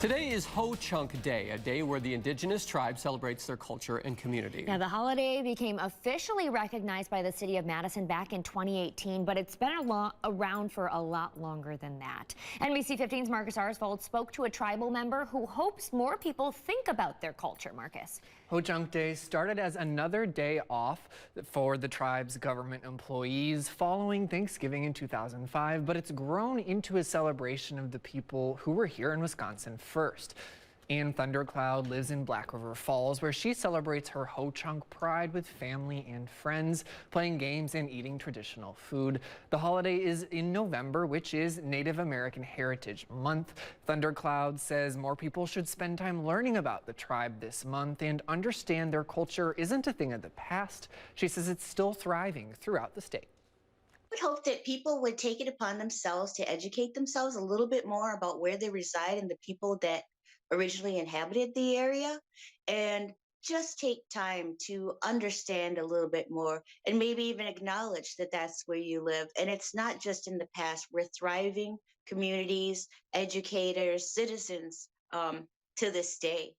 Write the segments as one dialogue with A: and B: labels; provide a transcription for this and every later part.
A: Today is Ho-Chunk Day, a day where the indigenous tribe celebrates their culture and community.
B: Now, the holiday became officially recognized by the city of Madison back in 2018, but it's been around for a lot longer than that. NBC 15's Marcus Arsvold spoke to a tribal member who hopes more people think about their culture. Marcus.
C: Ho-Chunk Day started as another day off for the tribe's government employees following Thanksgiving in 2005, but it's grown into a celebration of the people who were here in Wisconsin first. Ann Thundercloud lives in Black River Falls, where she celebrates her Ho-Chunk pride with family and friends, playing games and eating traditional food. The holiday is in November, which is Native American Heritage Month. Thundercloud says more people should spend time learning about the tribe this month and understand their culture isn't a thing of the past. She says it's still thriving throughout the state.
D: Would hope that people would take it upon themselves to educate themselves a little bit more about where they reside and the people that originally inhabited the area, and just take time to understand a little bit more and maybe even acknowledge that that's where you live. And it's not just in the past. We're thriving communities, educators, citizens to this day.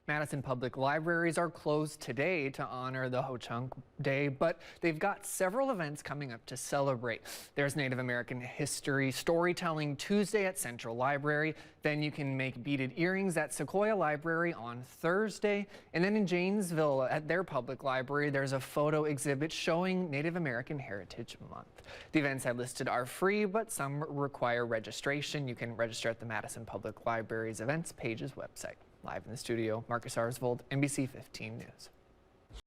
C: Madison Public Libraries are closed today to honor the Ho-Chunk Day, but they've got several events coming up to celebrate. There's Native American History Storytelling Tuesday at Central Library. Then you can make beaded earrings at Sequoia Library on Thursday. And then in Janesville at their public library, there's a photo exhibit showing Native American Heritage Month. The events I listed are free, but some require registration. You can register at the Madison Public Library's events page's website. Live in the studio, Marcus Arsvold, NBC 15 News.